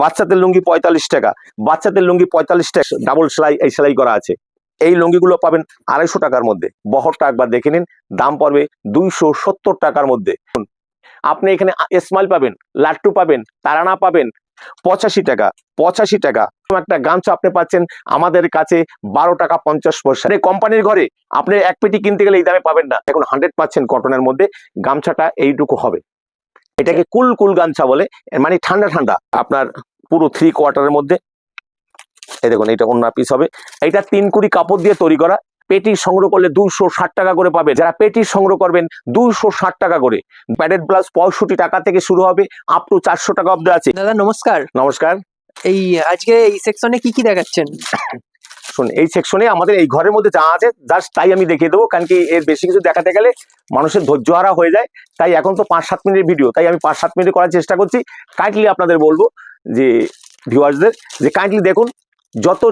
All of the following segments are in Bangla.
বাচ্চাদের লুঙ্গি 45 টাকা, বাচ্চাদের লুঙ্গি 45 টাকা, ডাবল সেলাই, এই সেলাই করা আছে। এই লুঙ্গিগুলো পাবেন 250 টাকার মধ্যে। বহরটা একবার দেখে নিন, দাম পড়বে 270 টাকার মধ্যে। আপনি এখানে স্মাইল পাবেন, লাট্টু পাবেন, তারানা পাবেন 85 টাকা, 85 টাকা। একটা গামছা আপনি পাচ্ছেন আমাদের কাছে 12 টাকা 50 পয়সা। কোম্পানির ঘরে আপনি এক পেটি কিনতে গেলে এই দামে পাবেন না। এখন 100% কটনের মধ্যে গামছাটা এইটুকু হবে। এটাকে কুল কুল গামছা বলে, মানে ঠান্ডা ঠান্ডা। আপনার পুরো 3 কোয়ার্টারের মধ্যে এই দেখুন, এটা অন্য পিস হবে। এটা 3 কুড়ি কাপড় দিয়ে তৈরি করা। পেটি সংগ্রহ করলে 260 টাকা করে পাবে। যারা পেটি সংগ্রহ করবেন 260 টাকা করে। প্যাডেড ব্লাউজ 65 টাকা থেকে শুরু হবে, আপ টু 400 টাকা অব্দি আছে। দাদা নমস্কার। নমস্কার। এই আজকে এই সেকশনে কি কি দেখাচ্ছেন? শুন, এই সেকশনে আমাদের এই ঘরের মধ্যে যা আছে জাস্ট তাই আমি দেখিয়ে দেবো, কারণ কি এর বেশি কিছু দেখাতে গেলে মানুষের ধৈর্য হারা হয়ে যায়। তাই এখন তো 5-7 মিনিটের ভিডিও, তাই আমি 5-7 মিনিট করার চেষ্টা করছি। কাইন্ডলি আপনাদের বলবো যে ভিউয়ার্সদের, যে কাইন্ডলি দেখুন, যত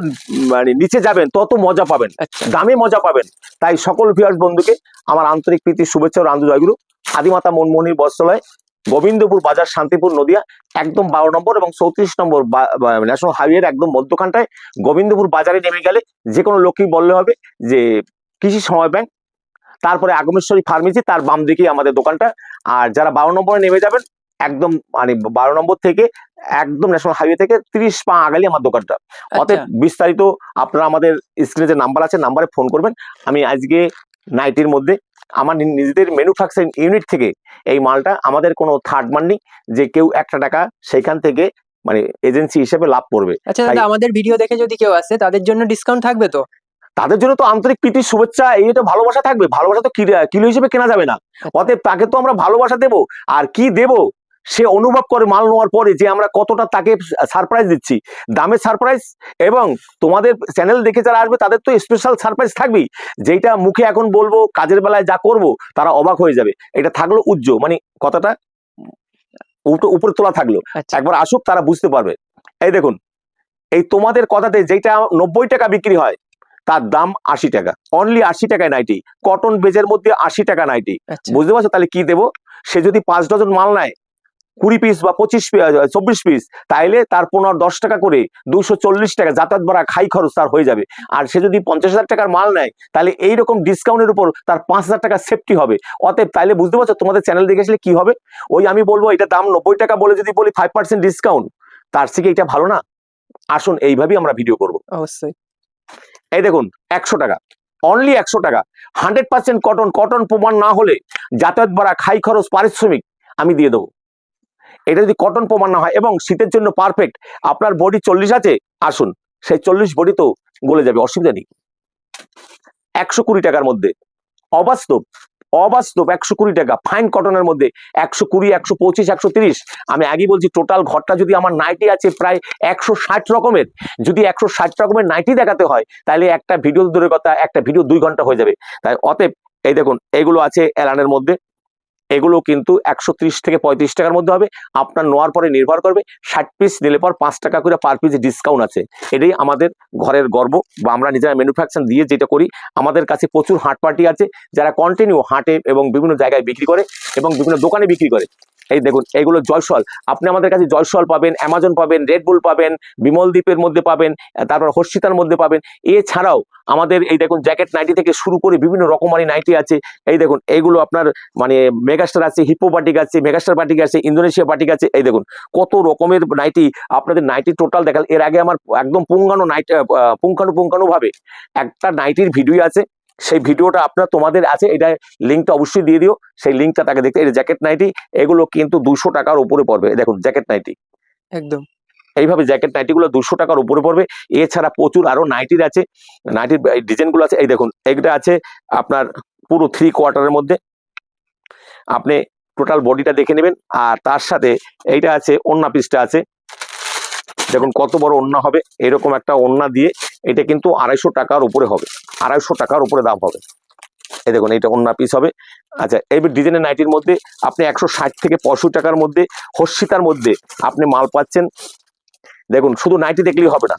মানে নিচে যাবেন তত মজা পাবেন, দামে মজা পাবেন। তাই সকল ভিউয়ার্স বন্ধুকে আমার আন্তরিক প্রীতি, শুভেচ্ছা ও আনন্দ জয়গুরু। আদিমাতা মনমোহনী বস্ত্রালয়, গোবিন্দপুর বাজার, শান্তিপুর, নদিয়া, একদম 12 নম্বর এবং 34 নম্বর ন্যাশনাল হাইওয়ের একদম মধ্যখানটায়। গোবিন্দপুর বাজারে নেমে গেলে যে কোনো লোকই বললে হবে যে কৃষি সময় ব্যাংক, তারপরে আগমেশ্বরী ফার্মেসি, তার বাম দিকেই আমাদের দোকানটা। আর যারা 12 নম্বরে নেমে যাবেন, একদম মানে 12 নম্বর থেকে একদম ন্যাশনাল হাইওয়ে থেকে 30 পা আগালি আমার দোকানটা। অতএব বিস্তারিত আপনারা আমাদের স্ক্রিনে যে নাম্বার আছে, নাম্বারে ফোন করবেন। আমি আজকে নাইটির মধ্যে আমার নিজেদের ম্যানুফ্যাকচারিং ইউনিট থেকে এই মালটা, আমাদের কোনো থার্ড মান্ডি যে কেউ 1 টাকা সেইখান থেকে মানে এজেন্সি হিসেবে লাভ করবে। আচ্ছা দাদা, আমাদের ভিডিও দেখে যদি কেউ আসে তাদের জন্য ডিসকাউন্ট থাকবে তো? তাদের জন্য তো আন্তরিক প্রীতি, শুভেচ্ছা, এইটা ভালোবাসা থাকবে। ভালোবাসা তো কিলো হিসেবে কেনা যাবে না। অতএব তাকে তো আমরা ভালোবাসা দেব। আর কি দেব সে অনুভব করে মাল নেওয়ার পরে, যে আমরা কতটা তাকে সারপ্রাইজ দিচ্ছি, দামের সারপ্রাইজ। এবং তোমাদের চ্যানেল দেখে যারা আসবে তাদের তো স্পেশাল সারপ্রাইজ থাকবেই, যেটা মুখে এখন বলবো, কাজের বেলায় যা করব তারা অবাক হয়ে যাবে। এটা থাকলো উজ্জ্বল, মানে কথাটা উপরে তোলা থাকলো। একবার আসুক, তারা বুঝতে পারবে। এই দেখুন, এই তোমাদের কথাতে যেটা 90 টাকা বিক্রি হয়, তার দাম 80 টাকা, অনলি 80 টাকায় নাইটি। কটন বেজের মধ্যে 80 টাকা নাইটি। বুঝতে পারছো? তাহলে কি দেবো? সে যদি 5 ডজন মাল নেয়, 20 পিস বা 24 পিস, তাইলে তার 15-10 টাকা করে 240 টাকা যাতায়াত ভাড়া, খাই খরচ তার হয়ে যাবে। আর সে যদি 50,000 টাকার মাল নেয়, তাহলে এইরকম ডিসকাউন্টের উপর তার 5,000 টাকা সেফটি হবে। অতএব তাইলে বুঝতে পারছো তোমাদের চ্যানেল দেখে আসলে কি হবে। ওই আমি বলবো এটা দাম 90 টাকা বলে যদি বলি 5% ডিসকাউন্ট, তার থেকে এটা ভালো না? আসুন, এইভাবেই আমরা ভিডিও করব। অবশ্যই। এই দেখুন, 100 টাকা, অনলি 100 টাকা। 100% কটন। কটন প্রমাণ না হলে যাতায়াত ভাড়া, খাই খরচ, পারিশ্রমিক আমি দিয়ে দেবো। এটা যদি কটন প্রমাণ না হয়, এবং শীতের জন্য পারফেক্ট। আপনার বডি 40 আছে, আসুন, সেই 40 বডি তো গলে যাবে, অসুবিধা নেই। 120 টাকার মধ্যে, অবাস্তব অবাস্তব 120 টাকা। ফাইন কটনের মধ্যে 120, 125, 130। আমি আগেই বলছি, টোটাল ঘরটা যদি আমার নাইটি আছে প্রায় 160 রকমের, যদি 160 রকমের নাইটি দেখাতে হয়, তাহলে একটা ভিডিও দূরের কথা, একটা ভিডিও 2 ঘন্টা হয়ে যাবে। তাই অতএব এই দেখুন, এগুলো আছে এলানের মধ্যে। এগুলো কিন্তু 130 থেকে 35 টাকার মধ্যে হবে। আপনার নেওয়ার পরে নির্ভর করবে। 60 পিস নিলে পর 5 টাকা করে পার পিস ডিসকাউন্ট আছে। এটাই আমাদের ঘরের গর্ব, বা আমরা নিজেরা ম্যানুফ্যাকচার দিয়ে যেটা করি। আমাদের কাছে প্রচুর হাট পার্টি আছে, যারা কন্টিনিউ হাটে এবং বিভিন্ন জায়গায় বিক্রি করে এবং বিভিন্ন দোকানে বিক্রি করে। এই দেখুন, এগুলো জয়সওয়াল। আপনি আমাদের কাছে জয়সওয়াল পাবেন, অ্যামাজন পাবেন, রেডবুল পাবেন, বিমলদ্বীপের মধ্যে পাবেন, তারপর হর্ষিতার মধ্যে পাবেন। এছাড়াও আমাদের এই দেখুন, জ্যাকেট নাইটি থেকে শুরু করে বিভিন্ন রকমারি নাইটি আছে। এই দেখুন, এইগুলো আপনার মানে মেগাস্টার আছে, হিপো বাটিক আছে, মেগাস্টার বাটিক আছে, ইন্দোনেশিয়া বাটিক আছে। এই দেখুন কত রকমের নাইটি, আপনাদের নাইটি টোটাল দেখাল। এর আগে আমার একদম পুঙ্খানু ভাবে একটা নাইটির ভিডিও আছে, সেই ভিডিওটা আপনার তোমাদের আছে, এটা লিঙ্কটা অবশ্যই দিয়ে দিও, সেই লিঙ্কটা তাকে দেখতে। এটা জ্যাকেট নাইটি, এগুলো কিন্তু 200 টাকার উপরে পড়বে। দেখুন জ্যাকেট নাইটি, একদম এইভাবে জ্যাকেট নাইটিগুলো 200 টাকার উপরে পড়বে। এছাড়া প্রচুর আরো নাইটির আছে, নাইটির ডিজাইনগুলো আছে। এই দেখুন, এটা আছে আপনার পুরো 3 কোয়ার্টারের মধ্যে। আপনি টোটাল বডিটা দেখে নেবেন। আর তার সাথে এইটা আছে, ওড়না পিসটা আছে। দেখুন কত বড় ওড়না হবে, এরকম একটা ওড়না দিয়ে এটা কিন্তু 250 টাকার উপরে হবে, 250 টাকার উপরে দাম হবে। এই দেখুন, এইটা ওড়না পিস হবে। আচ্ছা, এই ডিজাইনের নাইটির মধ্যে আপনি 160 থেকে 65 টাকার মধ্যে, হর্ষিতার মধ্যে আপনি মাল পাচ্ছেন। দেখুন, শুধু নাইটি দেখলেই হবে না,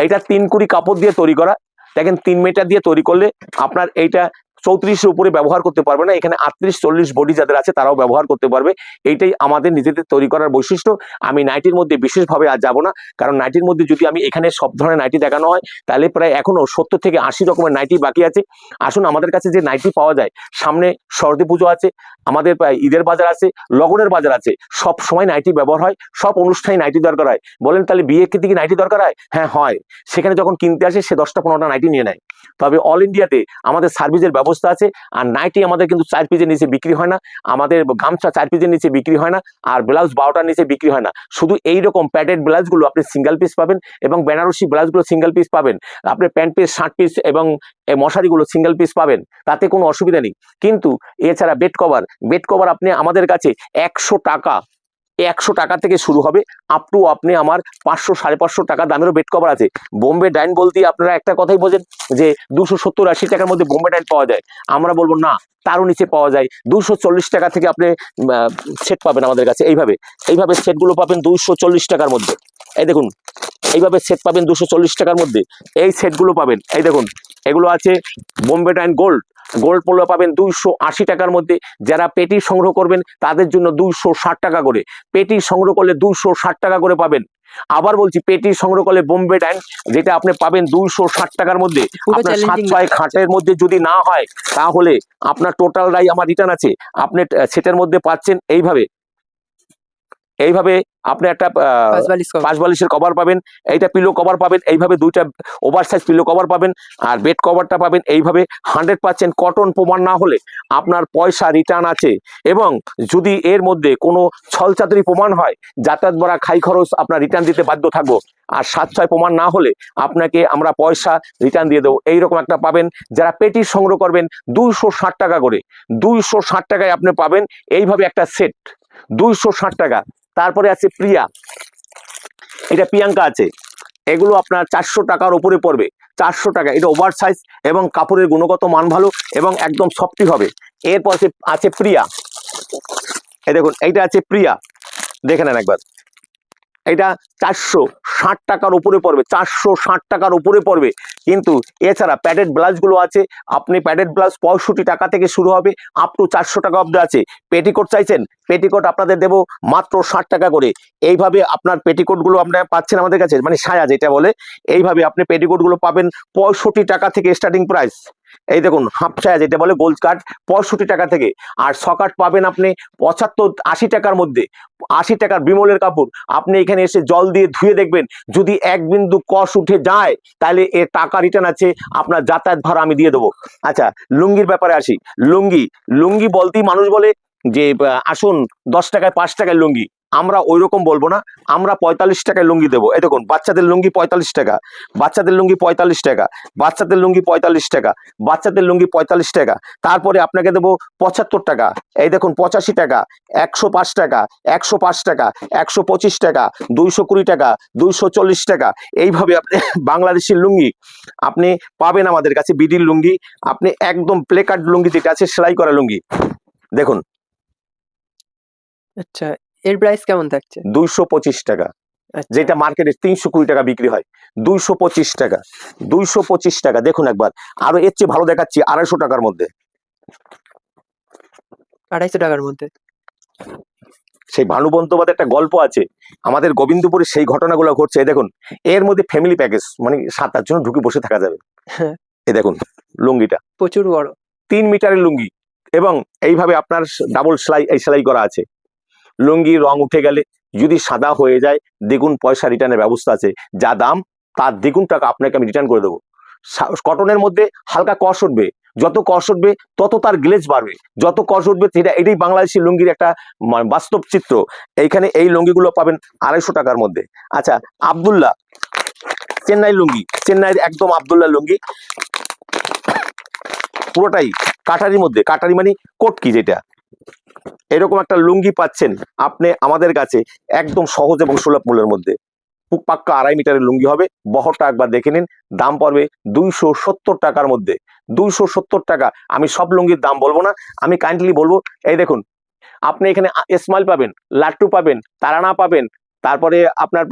এটা 3 কুড়ি কাপড় দিয়ে তৈরি করা। দেখেন 3 মিটার দিয়ে তৈরি করলে আপনার এইটা 34-এর উপরে ব্যবহার করতে পারবে না, এখানে 38-40 বডি যাদের আছে তারাও ব্যবহার করতে পারবে। এইটাই আমাদের নিজেদের তৈরি করার বৈশিষ্ট্য। আমি নাইটির মধ্যে বিশেষভাবে আজ যাবো না, কারণ নাইটির মধ্যে যদি আমি এখানে সব ধরনের নাইটি দেখানো হয় তাহলে প্রায় এখনো 70 থেকে 80 রকমের নাইটি বাকি আছে। আসুন, আমাদের কাছে যে নাইটি পাওয়া যায়, সামনে সরস্বতী পুজো আছে, আমাদের ঈদের বাজার আছে, লগনের বাজার আছে, সব সময় নাইটি ব্যবহার হয়, সব অনুষ্ঠানে নাইটি দরকার হয়। বলেন তাহলে বিয়ে দিকে নাইটি দরকার হয়? হ্যাঁ হয়। সেখানে যখন কিনতে আসে সে 10টা-15টা নাইটি নিয়ে নেয়। তবে অল ইন্ডিয়াতে আমাদের সার্ভিসের ব্যবস্থা আছে। আর নাইটি আমাদের কিন্তু 4 পিসের নিচে বিক্রি হয় না, আমাদের গামছা 4 পিসের নিচে বিক্রি হয় না, আর ব্লাউজ 12টার নিচে বিক্রি হয় না। শুধু এইরকম প্যাডেড ব্লাউজগুলো আপনি সিঙ্গেল পিস পাবেন, এবং বেনারসি ব্লাউজগুলো সিঙ্গেল পিস পাবেন। আপনি প্যান্ট পিস, শার্ট পিস এবং মশারিগুলো সিঙ্গেল পিস পাবেন, তাতে কোনো অসুবিধা নেই। কিন্তু এছাড়া বেড কভার আপনি আমাদের কাছে 100 টাকা থেকে শুরু হবে, আপ টু আপনি আমার 500-550 টাকা দামেরও বেড কভার আছে। বোম্বে ডাইন বলতে আপনারা একটা কথাই বোঝেন যে 270-80 টাকার মধ্যে বোম্বে ডাইন পাওয়া যায়। আমরা বলবো না, তারও নিচে পাওয়া যায়। 240 টাকা থেকে আপনি সেট পাবেন আমাদের কাছে। এইভাবে সেটগুলো পাবেন 240 টাকার মধ্যে। এই দেখুন, এইভাবে সেট পাবেন 240 টাকার মধ্যে। এই সেটগুলো পাবেন, এই দেখুন, এগুলো আছে বোম্বে ডাইন গোল্ড পোলো পাবেন 280 টাকার মধ্যে। যারা পেটি সংগ্রহ করবেন তাদের জন্য 260 টাকা করে, পেটি সংগ্রহ করলে 260 টাকা করে পাবেন। আবার বলছি, পেটি সংগ্রহ করলে বোম্বে ডাইন যেটা আপনি পাবেন 260 টাকার মধ্যে। আপনার 7-6 খাটের মধ্যে যদি না হয় তাহলে আপনার টোটালটাই আমার রিটার্ন আছে। আপনি সেটের মধ্যে পাচ্ছেন এইভাবে আপনি একটা 5 বালিশের কভার পাবেন, এইটা পিলো কভার পাবেন, এইভাবে 2টা ওভার সাইজ পিলো কভার পাবেন, আর বেড কভারটা পাবেন এইভাবে। 100% কটন প্রমাণ না হলে আপনার পয়সা রিটার্ন আছে। এবং যদি এর মধ্যে কোনো ছলচাতুরি প্রমাণ হয়, যাতায়াত ভাড়া, খাই খরচ আপনার রিটার্ন দিতে বাধ্য থাকবো। আর 7-6 প্রমাণ না হলে আপনাকে আমরা পয়সা রিটার্ন দিয়ে দেবো। এইরকম একটা পাবেন। যারা পেটি সংগ্রহ করবেন 260 টাকা করে, 260 টাকায় আপনি পাবেন এইভাবে একটা সেট, 260 টাকা। তারপরে আছে প্রিয়া, এটা প্রিয়াঙ্কা আছে, এগুলো আপনার 400 টাকার উপরে পড়বে। 400 টাকা, এটা ওভার সাইজ এবং কাপড়ের গুণগত মান ভালো এবং একদম সফটি হবে। এরপর আছে প্রিয়া, এই দেখুন, এইটা আছে প্রিয়া, দেখে নেন একবার। এটা 460 টাকার উপরে পড়বে, 460 টাকার উপরে পড়বে। কিন্তু এছাড়া প্যাডেড ব্লাউজগুলো আছে, আপনি প্যাডেড ব্লাউজ 65 টাকা থেকে শুরু হবে, আপ টু 400 টাকা অবধি আছে। পেটিকোট চাইছেন, পেটিকোট আপনাদের দেবো মাত্র 60 টাকা করে। এইভাবে আপনার পেটিকোটগুলো আপনারা পাচ্ছেন আমাদের কাছে, মানে সায়া যেটা বলে, এইভাবে আপনি পেটিকোটগুলো পাবেন 65 টাকা থেকে স্টার্টিং প্রাইস। এই দেখুন, হাফ সায়া যেটা বলে গোল কাট, 65 টাকা থেকে। আর সকাট পাবেন আপনি 75-80 টাকার মধ্যে। 80 টাকার বিমলের কাপড় আপনি এখানে এসে জল দিয়ে ধুয়ে দেখবেন, যদি 1 বিন্দু কষ উঠে যায় তাহলে এর টাকা রিটার্ন আছে, আপনার যাতায়াত ভাড়া আমি দিয়ে দেবো। আচ্ছা, লুঙ্গির ব্যাপারে আসি। লুঙ্গি বলতেই মানুষ বলে যে আসুন 10 টাকায় 5 টাকায় লুঙ্গি। আমরা ওই রকম বলবো না, আমরা 45 টাকায় লুঙ্গি দেবো। এই দেখুন, বাচ্চাদের লুঙ্গি 45 টাকা, বাচ্চাদের লুঙ্গি 45 টাকা, বাচ্চাদের লুঙ্গি 45 টাকা, বাচ্চাদের লুঙ্গি 45 টাকা। তারপরে আপনাকে দেবো 75 টাকা, এই দেখুন 85 টাকা, 105 টাকা, 105 টাকা, 125 টাকা, 220 টাকা, 240 টাকা। এইভাবে আপনি বাংলাদেশি লুঙ্গি আপনি পাবেন আমাদের কাছে। বিডির লুঙ্গি আপনি একদম প্লেকার্ড লুঙ্গি যেটা আছে, সেলাই করা লুঙ্গি দেখুন। আচ্ছা, এর প্রাইস কেমন থাকছে? 225 টাকা, যেটা মার্কেটে 320 টাকা বিক্রি হয়। 225 টাকা, 225 টাকা। দেখুন একবার, আরো এর চেয়ে ভালো দেখাচ্ছি 250 টাকার মধ্যে। 250 টাকার মধ্যে। সেই ভানু বন্দ্যোপাধ্যায়ের একটা গল্প আছে, আমাদের গোবিন্দপুরে সেই ঘটনাগুলো ঘটছে। দেখুন, এর মধ্যে ফ্যামিলি প্যাকেজ, মানে 7-8 জন ঢুকে বসে থাকা যাবে। এই দেখুন লুঙ্গিটা প্রচুর বড়, 3 মিটারের লুঙ্গি, এবং এইভাবে আপনার ডাবল সেলাই করা আছে। লুঙ্গি রং উঠে গেলে যদি সাদা হয়ে যায়, দ্বিগুণ পয়সা রিটার্নের ব্যবস্থা আছে। যা দাম তার দ্বিগুণ টাকা আপনাকে আমি রিটার্ন করে দেবো। কটনের মধ্যে হালকা কষ উঠবে, যত কষ উঠবে তত তার গ্লেজ বাড়বে, যত কষ উঠবে এটাই বাংলাদেশি লুঙ্গির একটা বাস্তব চিত্র। এইখানে এই লুঙ্গিগুলো পাবেন 250 টাকার মধ্যে। আচ্ছা, আব্দুল্লাহ চেন্নাই লুঙ্গি, চেন্নাইয়ের একদম আব্দুল্লাহ লুঙ্গি, পুরোটাই কাটারির মধ্যে, কাটারি মানে কোটকি, যেটা এরকম একটা লুঙ্গি পাচ্ছেন আপনি আমাদের কাছে একদম সহজ এবং সুলভ মূল্যের মধ্যে। পাক্কা 2.5 মিটারের লুঙ্গি হবে, বহরটা একবার দেখে নিন। দাম পড়বে 270 টাকার মধ্যে, 270 টাকা। আমি সব লুঙ্গির দাম বলবো না, আমি কাইন্ডলি বলবো, এই দেখুন, আপনি এখানে স্মাইল পাবেন, লাট্টু পাবেন, তারানা পাবেন, তারপরে আপনার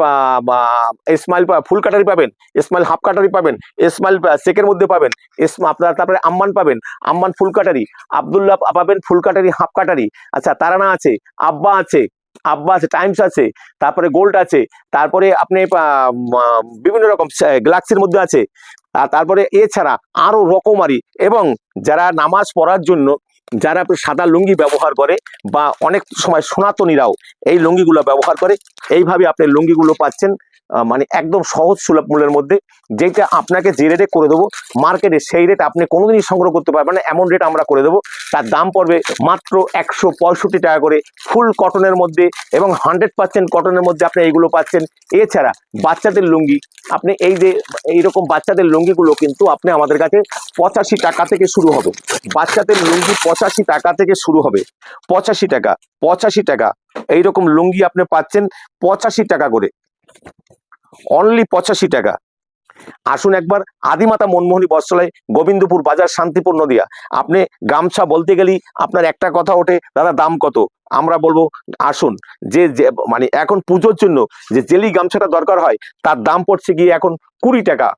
স্মাইল ফুল কাটারি পাবেন, স্মাইল হাফ কাটারি পাবেন, স্মাইল চেকের মধ্যে পাবেন, আপনার তারপরে আম্মান পাবেন, আম্মান ফুল কাটারি, আব্দুল্লাহ পাবেন ফুল কাটারি হাফ কাটারি। আচ্ছা, তারানা আছে, আব্বা আছে, টাইমস আছে, তারপরে গোল্ড আছে, তারপরে আপনি বিভিন্ন রকম গ্যালাক্সির মধ্যে আছে। তারপরে এছাড়া আরো রকমারি, এবং যারা নামাজ পড়ার জন্য যারা সাদা লুঙ্গি ব্যবহার করে বা অনেক সময় সনাতনীরাও এই লুঙ্গিগুলো ব্যবহার করে, এইভাবে আপনি লুঙ্গিগুলো পাচ্ছেন মানে একদম সহজ সুলভ মূল্যের মধ্যে। যেটা আপনাকে যে রেটে করে দেবো মার্কেটে, সেই রেট আপনি কোনোদিনই সংগ্রহ করতে পারবেন না, এমন রেট আমরা করে দেবো। তার দাম পড়বে মাত্র 165 টাকা করে, ফুল কটনের মধ্যে এবং 100% কটনের মধ্যে আপনি এইগুলো পাচ্ছেন। এছাড়া বাচ্চাদের লুঙ্গি, আপনি এই যে এইরকম বাচ্চাদের লুঙ্গিগুলো কিন্তু আপনি আমাদের কাছে 85 টাকা থেকে শুরু হবে। বাচ্চাদের লুঙ্গি 85 টাকা থেকে শুরু হবে, 85 টাকা এইরকম লুঙ্গি আপনি পাচ্ছেন 85 টাকা করে, অনলি 85 টাকা। আসুন একবার আদিমাতা মনমোহনী বস্ত্রালয়, গোবিন্দপুর বাজার, শান্তিপুর, নদিয়া। আপনি গামছা বলতে গেলেই আপনার একটা কথা ওঠে, দাদা দাম কত? আমরা বলবো আসুন, যে মানে এখন পুজোর জন্য যে জেলি গামছাটা দরকার হয় তার দাম পড়ছে গিয়ে এখন 20 টাকা।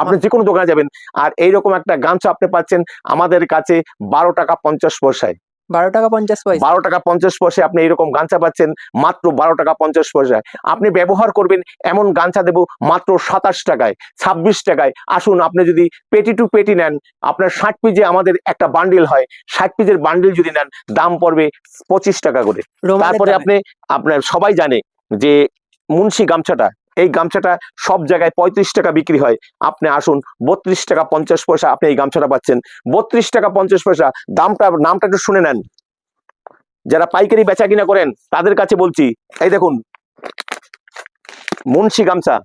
আপনি যে কোনো দোকানে যাবেন আর এইরকম একটা গামছা আপনি পাচ্ছেন আমাদের কাছে 12 টাকা 50 পয়সায়। 12 টাকা 50 পয়সা। 12 টাকা 50 পয়সায় আপনি এরকম গামছা পাচ্ছেন মাত্র 12 টাকা 50 পয়সায়। আপনি ব্যবহার করবেন এমন গামছা দেবো মাত্র 27 টাকায়, 26 টাকায়। আসুন, আপনি যদি পেটি টু পেটি নেন, আপনার 60 পিজে আমাদের একটা বান্ডিল হয়, 60 পিজের বান্ডিল যদি নেন দাম পড়বে 25 টাকা করে। তারপরে আপনার সবাই জানে যে মুন্সি গামছাটা, এই গামছাটা সব জায়গায় 35 টাকা বিক্রি হয়। আপনি আসুন 32 টাকা 50 পয়সা আপনি এই গামছাটা পাচ্ছেন, 32 টাকা 50 পয়সা। নামটা একটু শুনে নেন, যারা পাইকারি বেচা কিনা করেন তাদের কাছে বলছি। এই দেখুন মুন্সি গামছা,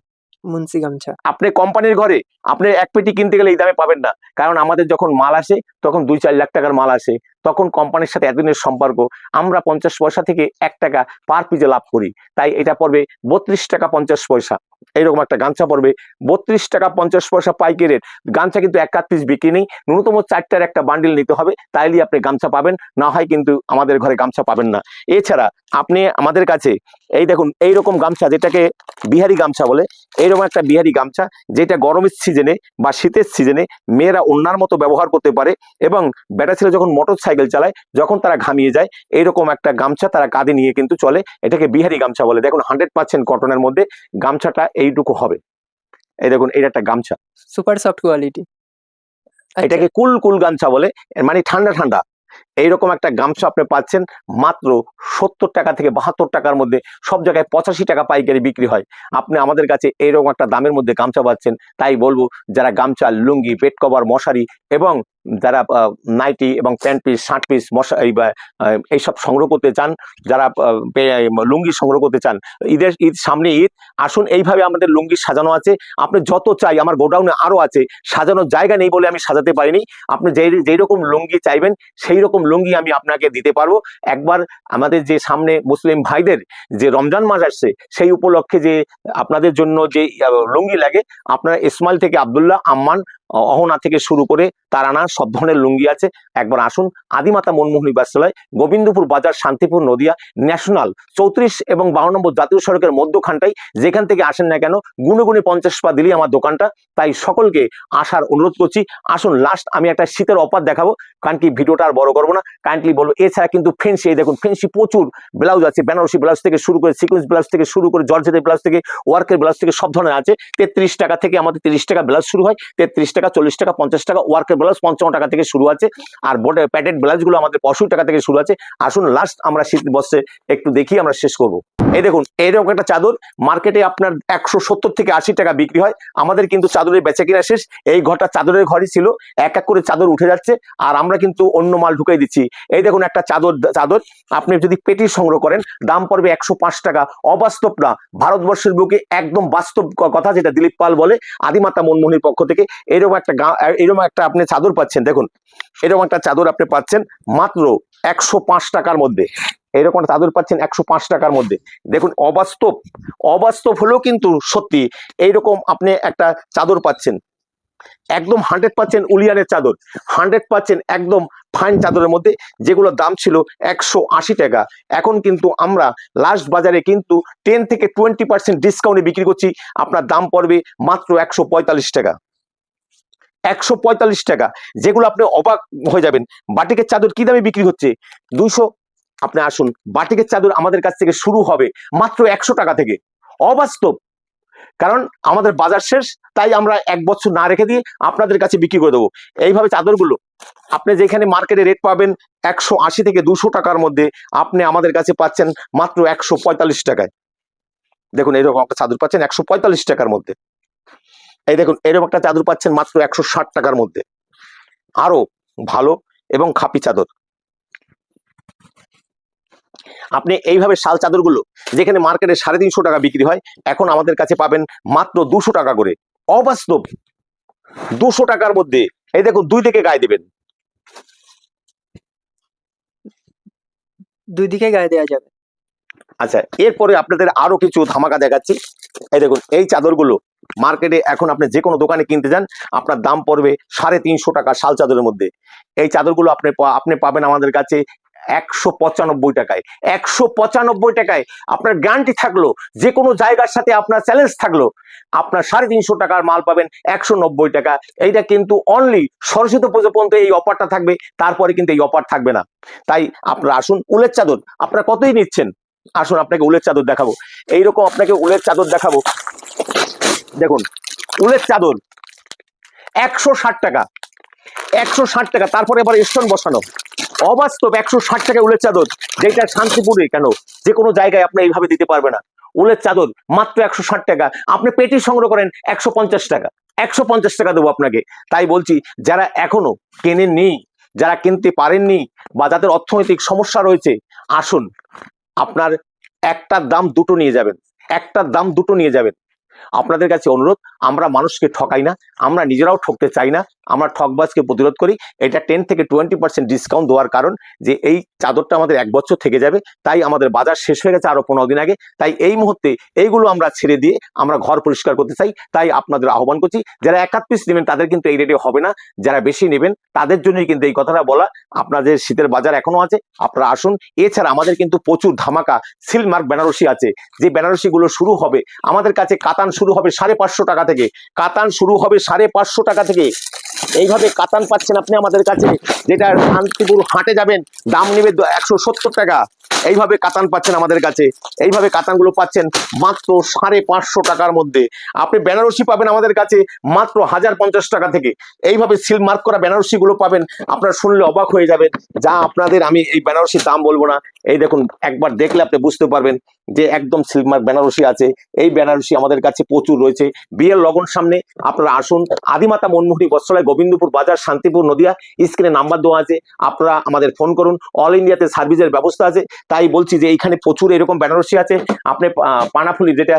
মুন্সি গামছা। আপনি কোম্পানির ঘরে আপনি এক পেটি কিনতে গেলে এই দামে পাবেন না, কারণ আমাদের যখন মাল আসে তখন 2-4 লাখ টাকার মাল আসে, তখন কোম্পানির সাথে এতদিনের সম্পর্ক, আমরা 50 পয়সা থেকে 1 টাকা পার পিজে লাভ করি। তাই এটা পড়বে 32 টাকা 50 পয়সা। এইরকম একটা গামছা পড়বে 32 টাকা 50 পয়সা পাইকারি রেট। গামছা কিন্তু এক কাত পিস বিক্রি নেই, ন্যূনতম 4টার একটা বান্ডিল নিতে হবে, তাইলেই আপনি গামছা পাবেন, না হয় কিন্তু আমাদের ঘরে গামছা পাবেন না। এছাড়া আপনি আমাদের কাছে এই দেখুন এইরকম গামছা, যেটাকে বিহারি গামছা বলে, এইরকম একটা বিহারি গামছা যেটা গরমের সিজনে বা শীতের সিজনে মেয়েরা ওড়নার মতো ব্যবহার করতে পারে, এবং বেটা ছেলে যখন মোটর সাইকেল চালায়, যখন তারা ঘামিয়ে যায়, এইরকম একটা গামছা তারা কাঁধে নিয়ে কিন্তু চলে, এটাকে বিহারি গামছা বলে। দেখুন 100% কটনের মধ্যে গামছাটা এইটুকু হবে। এই দেখুন এটা একটা গামছা, সুপার সফট কোয়ালিটি। এটাকে কুল গামছা বলে, মানে ঠান্ডা ঠান্ডা। এইরকম একটা গামছা আপনি পাচ্ছেন মাত্র 70 টাকা থেকে 72 টাকার মধ্যে। সব জায়গায় 85 টাকা পাইকারি বিক্রি হয়, আপনি আমাদের কাছে এইরকম একটা দামের মধ্যে গামছা পাচ্ছেন। তাই বলবো, যারা গামছা, লুঙ্গি, বেড কভার, মশারি এবং যারা নাইটি এবং প্যান্ট পিস, শার্ট পিস, এইসব সংগ্রহ করতে চান, যারা লুঙ্গি সংগ্রহ করতে চান, ঈদ সামনে ঈদ, আসুন এইভাবে আমাদের লুঙ্গি সাজানো আছে। আপনি যত চাই, আমার গোডাউনে আরো আছে, সাজানোর জায়গা নেই বলে আমি সাজাতে পারিনি। আপনি যেই রকম লুঙ্গি চাইবেন সেই রকম লুঙ্গি আমি আপনাকে দিতে পারবো। একবার আমাদের যে সামনে মুসলিম ভাইদের যে রমজান মাস আসছে, সেই উপলক্ষে যে আপনাদের জন্য যে লুঙ্গি লাগে, আপনার ইসমাইল থেকে আব্দুল্লাহ, আম্মান, অহনা থেকে শুরু করে তারানা, সব ধরনের লুঙ্গি আছে। একবার আসুন আদিমাতা মনমোহনী বস্ত্রালয়, গোবিন্দপুর বাজার, শান্তিপুর, নদিয়া, ন্যাশনাল 34 এবং 52 নম্বর জাতীয় সড়কের মধ্যখানটাই। যেখান থেকে আসেন না কেন, গুনে গুনে 50 পা দিলেই আমার দোকানটা। তাই সকলকে আসার অনুরোধ করছি। আসুন, লাস্ট আমি একটা শীতের অফার দেখাবো, কারণ কি ভিডিওটা আর বড় করবো না, কাইন্ডলি বলবো। এছাড়া কিন্তু ফেন্সি, এই দেখুন ফেন্সি প্রচুর ব্লাউজ আছে, বেনারসি ব্লাউজ থেকে শুরু করে, সিকোয়েন্স ব্লাউজ থেকে শুরু করে, জর্জেটের ব্লাউজ থেকে, ওয়ার্কের ব্লাউজ থেকে, সব ধরনের আছে। 33 টাকা থেকে আমাদের 30 টাকা ব্লাউজ শুরু হয়, 33 টাকা, 40 টাকা, 50 টাকা। ওয়ার্কের ব্লাউজ 55 টাকা থেকে শুরু আছে, আর বোর্ডের প্যাডেড ব্লাউজগুলো আমাদের 65 টাকা থেকে শুরু আছে। আসুন লাস্ট আমরা শীত বস্ত্রে একটু দেখি, আমরা শেষ করব। এই দেখুন এইরকম একটা চাদর মার্কেটে আপনার 170 থেকে 80 টাকা বিক্রি হয়, আমাদের কিন্তু চাদরের বেচা কিনা শেষ। এই ঘরটা চাদরের ঘরই ছিল, এক এক করে চাদর উঠে যাচ্ছে, আর আমরা কিন্তু অন্য মাল ঢুকাই দিচ্ছি। এই দেখুন একটা চাদর আপনি যদি পেটি সংগ্রহ করেন দাম পড়বে 105 টাকা। অবাস্তব না, ভারতবর্ষের বুকে একদম বাস্তব কথা, যেটা দিলীপ পাল বলে আদিমাতা মনমোহনীর পক্ষ থেকে। এরকম একটা আপনি চাদর পাচ্ছেন, দেখুন এরকম একটা চাদর আপনি পাচ্ছেন মাত্র 105 টাকার মধ্যে। এরকম চাদর পাচ্ছেন 105 টাকার মধ্যে। দেখুন অবাস্তব হলেও কিন্তু সত্যি, এইরকম আপনি একটা চাদর পাচ্ছেন। একদম 100% উলিয়ানের চাদর, 100% একদম ফাইন চাদরের মধ্যে, যেগুলোর দাম ছিল 180 টাকা, এখন কিন্তু আমরা লাস্ট বাজারে কিন্তু 10 থেকে 20% ডিসকাউন্টে বিক্রি করছি। আপনার দাম পড়বে মাত্র 145 টাকা, 145 টাকা, যেগুলো আপনি অবাক হয়ে যাবেন। বাটিকের চাদর কি দামে বিক্রি হচ্ছে? 200। আপনি আসুন, বাটিকের চাদর আমাদের কাছ থেকে শুরু হবে মাত্র 100 টাকা থেকে। অবাস্তব, কারণ আমাদের বাজার শেষ, তাই আমরা 1 বছর না রেখে দিয়ে আপনাদের কাছে বিক্রি করে দেবো। এইভাবে চাদরগুলো আপনি যেখানে মার্কেটে রেট পাবেন 180 থেকে 200 টাকার মধ্যে, আপনি আমাদের কাছে পাচ্ছেন মাত্র 145 টাকায়। দেখুন এরকম একটা চাদর পাচ্ছেন 145 টাকার মধ্যে। এই দেখুন এরকম একটা চাদর পাচ্ছেন মাত্র 160 টাকার মধ্যে, আরো ভালো এবং খাপি চাদর। আপনি এইভাবে শাল চাদরগুলো যেখানে মার্কেটে 350 টাকা বিক্রি হয়, এখন আমাদের কাছে পাবেন মাত্র 200 টাকা করে। অবাস্তব, 200 টাকার মধ্যে। এই দেখুন, দুই দিকে গায়ে দেবেন। দুই দিকে গায়ে দেওয়া যাবে। আচ্ছা, এরপরে আপনাদের আরো কিছু ধামাকা দেখাচ্ছি। এই দেখুন এই চাদরগুলো মার্কেটে এখন আপনি যে কোনো দোকানে কিনতে যান, আপনার দাম পড়বে 350 টাকা শাল চাদরের মধ্যে। এই চাদরগুলো আপনি পাবেন আমাদের কাছে 195 টাকায়। 195 টাকায় আপনার গ্যারান্টি থাকলো, যে কোনো জায়গার সাথে আপনার চ্যালেঞ্জ থাকলো, আপনার 350 টাকার মাল পাবেন 190 টাকা। এইটা কিন্তু অনলি সরস্বতী পুজো পর্যন্ত এই অফারটা থাকবে, তারপরে কিন্তু এই অফার থাকবে না। তাই আপনারা আসুন, উলের চাদর আপনারা কতই নিচ্ছেন, আসুন আপনাকে উলের চাদর দেখাবো। এইরকম আপনাকে উলের চাদর দেখাবো। দেখুন উলের চাদর 160 টাকা, 160 টাকা, তারপরে এবার স্টোন বসানো। অবাস্তব, 160 টাকা উলের চাদর, যেটা শান্তিপুরে কেন যে কোনো জায়গায় আপনি এইভাবে দিতে পারবে না। উলের চাদর মাত্র 160 টাকা। আপনি পেটি সংগ্রহ করেন 150 টাকা, 150 টাকা দেবো আপনাকে। তাই বলছি, যারা এখনো কেনেননি, যারা কিনতে পারেননি, বা যাদের অর্থনৈতিক সমস্যা রয়েছে, আসুন, আপনার একটার দাম দুটো নিয়ে যাবেন, একটার দাম দুটো নিয়ে যাবেন। আপনাদের কাছে অনুরোধ, আমরা মানুষকে ঠকাই না, আমরা নিজেরাও ঠকতে চাই না, আমরা ঠকবাজকে প্রতিরোধ করি। এটা 10 থেকে 20% ডিসকাউন্ট দেওয়ার কারণ যে এই চাদরটা আমাদের 1 বছর থেকে যাবে, তাই আমাদের বাজার শেষ হয়ে গেছে আরো 15 দিন আগে। তাই এই মুহূর্তে এইগুলো আমরা ছেড়ে দিয়ে আমরা ঘর পরিষ্কার করতে চাই। তাই আপনাদের আহ্বান করছি, যারা 1 পিস নেবেন তাদের কিন্তু এই রেটে হবে না, যারা বেশি নেবেন তাদের জন্যই কিন্তু এই কথাটা বলা। আপনাদের শীতের বাজার এখনো আছে, আপনারা আসুন। এছাড়া আমাদের কিন্তু প্রচুর ধামাকা সিল্ক মার্ক বেনারসি আছে, যে বেনারসি গুলো শুরু হবে আমাদের কাছে। কাতান শুরু হবে 550 টাকা থেকে, কাতান শুরু হবে 550 টাকা থেকে। এইভাবে কাতান পাচ্ছেন আপনি আমাদের কাছে, যেটা শান্তিপুর হাটে যাবেন দাম নেবে 170 টাকা। এইভাবে কাতান পাচ্ছেন আমাদের কাছে, এইভাবে কাতানগুলো পাচ্ছেন মাত্র 550 টাকার মধ্যে। আপনি বেনারসি পাবেন আমাদের কাছে মাত্র 1050 টাকা থেকে। এইভাবে সিল্ক মার্ক করা বেনারসি গুলো পাবেন, আপনারা শুনলে অবাক হয়ে যাবেন। যা আপনাদের আমি এই বেনারসির দাম বলবো না, এই দেখুন একবার দেখলে আপনি বুঝতে পারবেন যে একদম সিল্ক মার্ক বেনারসি আছে। এই বেনারসি আমাদের কাছে প্রচুর রয়েছে। বিয়ের লগন সামনে, আপনারা আসুন। আদিমাতা মনমোহনী বস্ত্রালয়, গোবিন্দপুর বাজার, শান্তিপুর, নদিয়া। স্ক্রিনে নাম্বার দেওয়া আছে, আপনারা আমাদের ফোন করুন। অল ইন্ডিয়াতে সার্ভিসের ব্যবস্থা আছে। তাই বলছি যে এইখানে প্রচুর এরকম বেনারসি আছে। আপনি পানাফুলি যেটা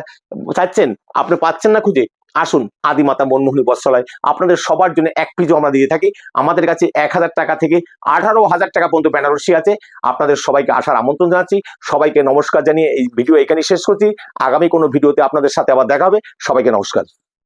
চাচ্ছেন আপনি পাচ্ছেন না খুঁজে, আসুন আদিমাতা মনমোহনী বস্ত্রালয়। আপনাদের সবার জন্য 1 পিসও আমরা দিয়ে থাকি। আমাদের কাছে 1000 টাকা থেকে 18,000 টাকা পর্যন্ত বেনারসি আছে। আপনাদের সবাইকে আসার আমন্ত্রণ জানাচ্ছি। সবাইকে নমস্কার জানিয়ে এই ভিডিও এখানেই শেষ করছি। আগামী কোনো ভিডিওতে আপনাদের সাথে আবার দেখা হবে। সবাইকে নমস্কার।